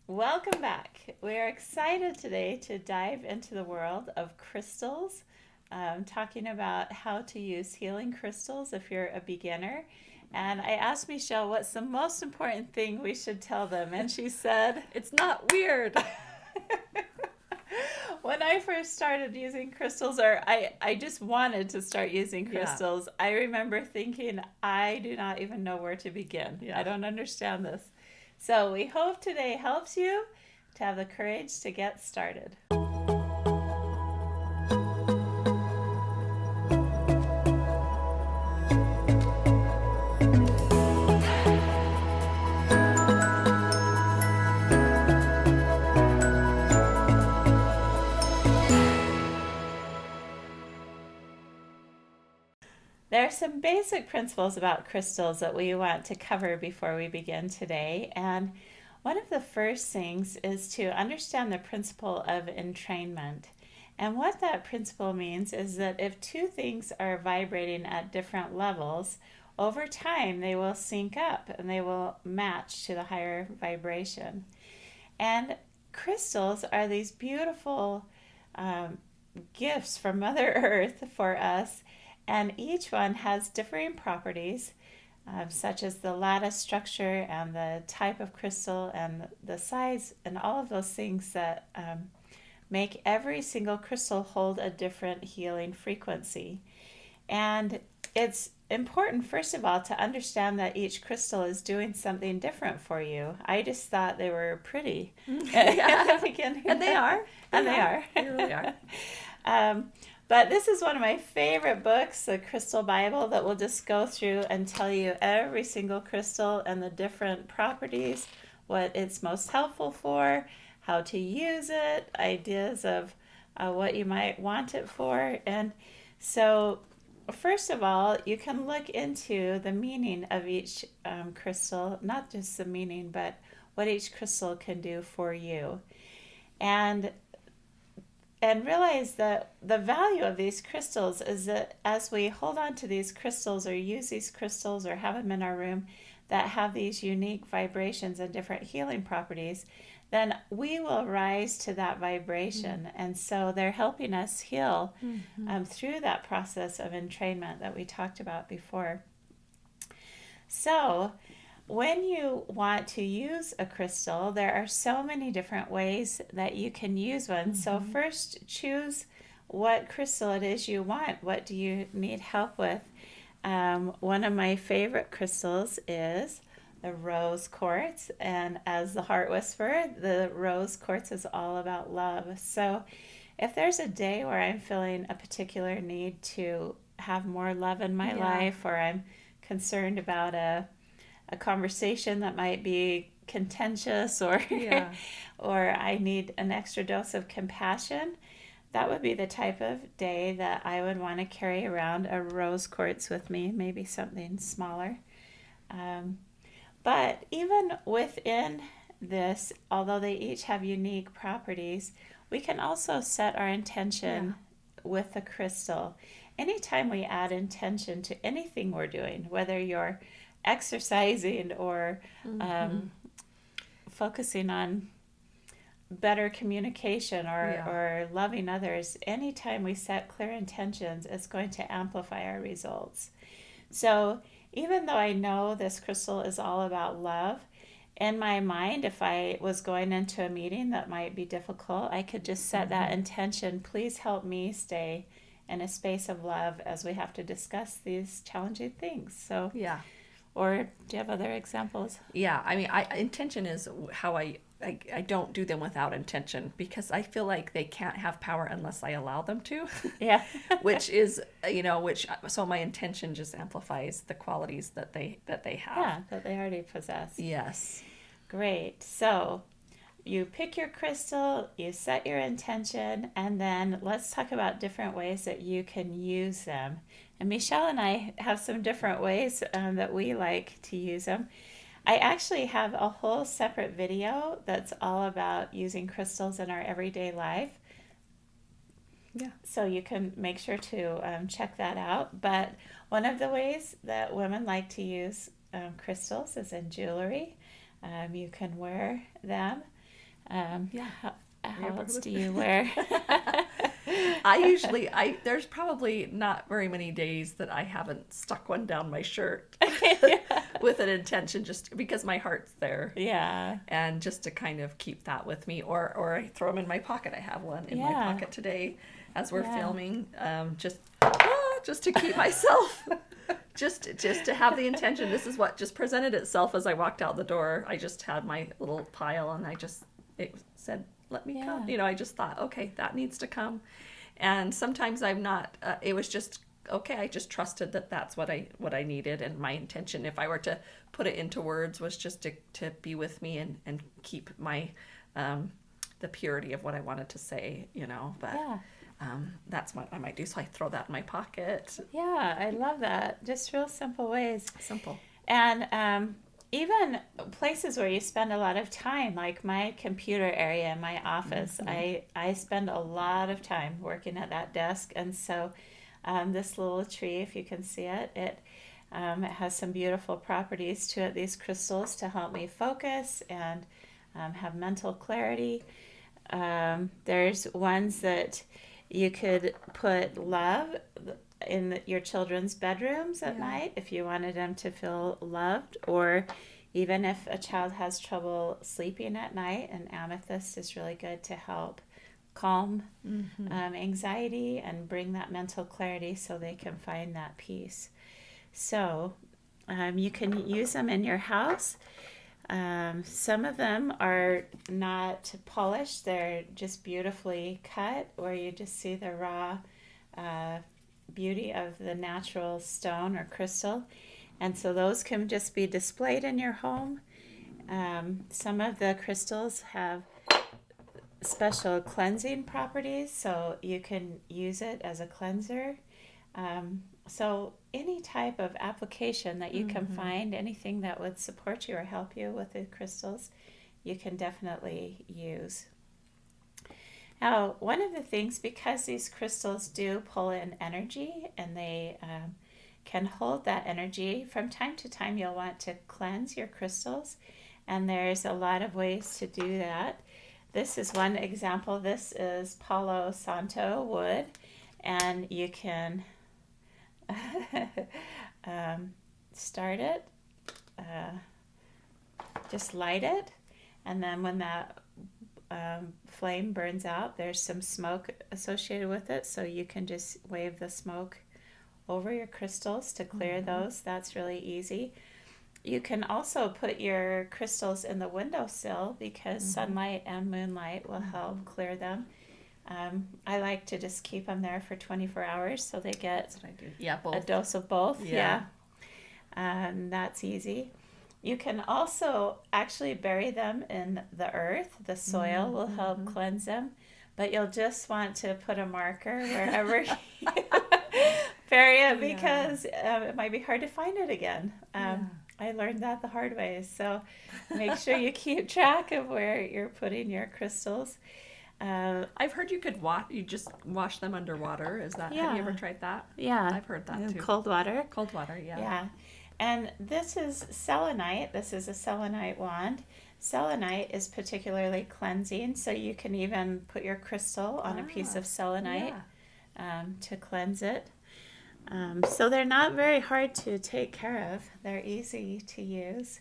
Welcome back. We're excited today to dive into the world of crystals, talking about how to use healing crystals if you're a beginner. And I asked Michelle what's the most important thing we should tell them, and she said, It's not weird. when I first started using crystals, or I just wanted to start using Yeah. crystals, I remember thinking, I do not even know where to begin. I Yeah. don't understand this. So we hope today helps you to have the courage to get started. There are some basic principles about crystals that we want to cover before we begin today. And one of the first things is to understand the principle of entrainment. And what that principle means is that if two things are vibrating at different levels, over time they will sync up and they will match to the higher vibration. And crystals are these beautiful um, gifts from Mother Earth for us, and each one has differing properties, such as the lattice structure and the type of crystal and the size, and all of those things that make every single crystal hold a different healing frequency. And it's important, first of all, to understand that each crystal is doing something different for you. I just thought they were pretty at Yeah. the beginning. And they are. And they are. They really are. um, but this is one of my favorite books, the Crystal Bible, that will just go through and tell you every single crystal and the different properties, what it's most helpful for, how to use it, ideas of what you might want it for. And so, first of all, you can look into the meaning of each crystal, not just the meaning, but what each crystal can do for you. And realize that the value of these crystals is that as we hold on to these crystals or use these crystals or have them in our room that have these unique vibrations and different healing properties, then we will rise to that vibration. Mm-hmm. And so they're helping us heal Mm-hmm. through that process of entrainment that we talked about before. So, when you want to use a crystal, there are so many different ways that you can use one. So, Mm-hmm. first, choose what crystal it is you want. What do you need help with? One of my favorite crystals is the rose quartz. And as the heart whisperer, the rose quartz is all about love. So, if there's a day where I'm feeling a particular need to have more love in my Yeah. life, or I'm concerned about a conversation that might be contentious, or Yeah. or I need an extra dose of compassion, that would be the type of day that I would want to carry around a rose quartz with me, maybe something smaller. Um, but even within this, although they each have unique properties, we can also set our Yeah. intention with the crystal. Anytime we add intention to anything we're doing, whether you're exercising or Mm-hmm. um, focusing on better communication, Yeah. or loving others, anytime we set clear intentions, it's going to amplify our results. So even though I know this crystal is all about love, in my mind, if I was going into a meeting that might be difficult, I could just set that Mm-hmm. intention. Please help me stay in a space of love as we have to discuss these challenging things. So, Yeah. or do you have other examples? Yeah. I mean, intention is how I don't do them without intention because I feel like they can't have power unless I allow them to, Yeah. which is, so my intention just amplifies the qualities that they have. Yeah, that they already possess. Yes. Great. So you pick your crystal, you set your intention, and then let's talk about different ways that you can use them. And Michelle and I have some different ways that we like to use them. I actually have a whole separate video that's all about using crystals in our everyday life. Yeah. So you can make sure to check that out. But one of the ways that women like to use crystals is in jewelry. You can wear them. Yeah. How else do you wear? There's probably not very many days that I haven't stuck one down my shirt with an intention, just because my heart's there. Yeah. And just to kind of keep that with me, or I throw them in my pocket. I have one in my Yeah. pocket today as we're Yeah. filming, just to keep myself, just to have the intention. This is what just presented itself as I walked out the door. I just had my little pile, and it said, let me come. Yeah. I just thought, okay, that needs to come. And sometimes I'm not, it was just, okay, I just trusted that that's what I needed. And my intention, if I were to put it into words, was just to be with me and keep my, the purity of what I wanted to say, but Yeah. that's what I might do. So I throw that in my pocket. Yeah, I love that. Just real simple ways. Simple. And even places where you spend a lot of time, like my computer area in my office, I spend a lot of time working at that desk. And so this little tree, if you can see it, it has some beautiful properties to it, these crystals, to help me focus and have mental clarity. There's ones that you could put love in your children's bedrooms at night if you wanted them to feel loved, or even if a child has trouble sleeping at night, and amethyst is really good to help calm anxiety and bring that mental clarity so they can find that peace. So you can use them in your house. Some of them are not polished, they're just beautifully cut, or you just see the raw beauty of the natural stone or crystal. And so those can just be displayed in your home. Some of the crystals have special cleansing properties, so you can use it as a cleanser. So any type of application that you can find, anything that would support you or help you with the crystals, you can definitely use. Now, one of the things, because these crystals do pull in energy and they can hold that energy, from time to time you'll want to cleanse your crystals, and there's a lot of ways to do that. This is one example. This is Palo Santo wood, and you can start it, just light it, and then when that flame burns out, there's some smoke associated with it, so you can just wave the smoke over your crystals to clear those. That's really easy. You can also put your crystals in the windowsill, because sunlight and moonlight will help clear them. I like to just keep them there for 24 hours so they get a dose of both. That's easy. You can also actually bury them in the earth. The soil will help cleanse them, but you'll just want to put a marker wherever you bury it, because it might be hard to find it again. I learned that the hard way, so make sure you keep track of where you're putting your crystals. I've heard you just wash them underwater. Is that, have you ever tried that? Yeah. I've heard that too. Cold water. Cold water, yeah. Yeah. And this is selenite. This is a selenite wand. Selenite is particularly cleansing, so you can even put your crystal on a piece of selenite to cleanse it. So they're not very hard to take care of. They're easy to use.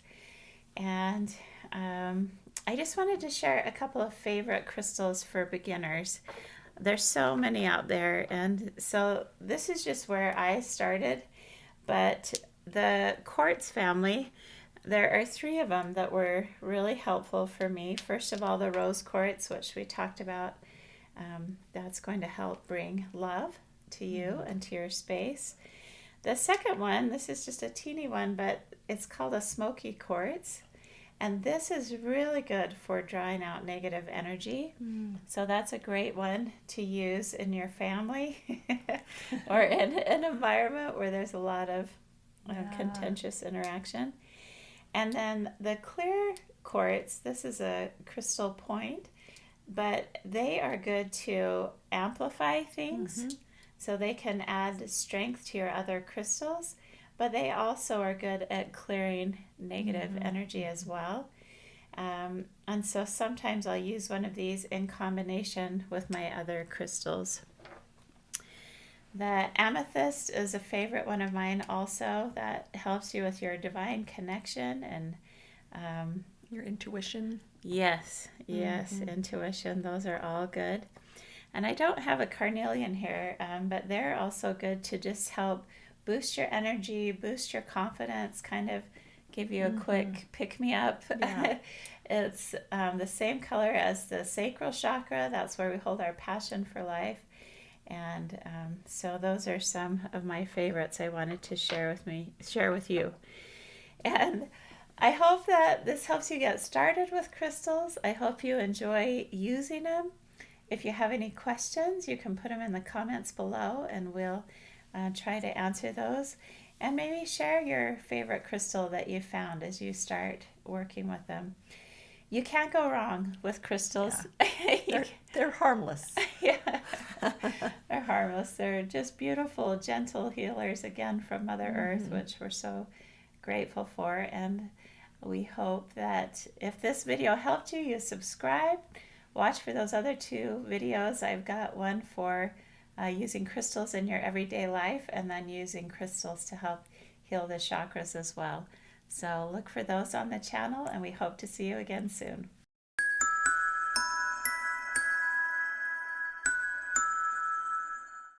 And I just wanted to share a couple of favorite crystals for beginners. There's so many out there, and so this is just where I started. But the quartz family, there are 3 of them that were really helpful for me. First of all, the rose quartz, which we talked about, that's going to help bring love to you and to your space. The second one, this is just a teeny one, but it's called a smoky quartz. And this is really good for drawing out negative energy. So that's a great one to use in your family or in an environment where there's a lot of contentious interaction. And then the clear quartz, this is a crystal point, but they are good to amplify things. So they can add strength to your other crystals, but they also are good at clearing negative energy as well. And so sometimes I'll use one of these in combination with my other crystals. The amethyst is a favorite one of mine also, that helps you with your divine connection and Your intuition. yes, intuition. Those are all good. And I don't have a carnelian here, but they're also good to just help boost your energy, boost your confidence, kind of give you a quick pick me up. Yeah. It's the same color as the sacral chakra. That's where we hold our passion for life. And so those are some of my favorites I wanted to share with you. And I hope that this helps you get started with crystals. I hope you enjoy using them. If you have any questions, you can put them in the comments below and we'll try to answer those. And maybe share your favorite crystal that you found as you start working with them. You can't go wrong with crystals. Yeah. They're harmless. Yeah, they're harmless. They're just beautiful, gentle healers again from Mother Earth, which we're so grateful for. And we hope that if this video helped you, you subscribe. Watch for those other 2 videos. I've got one for using crystals in your everyday life, and then using crystals to help heal the chakras as well. So look for those on the channel, and we hope to see you again soon.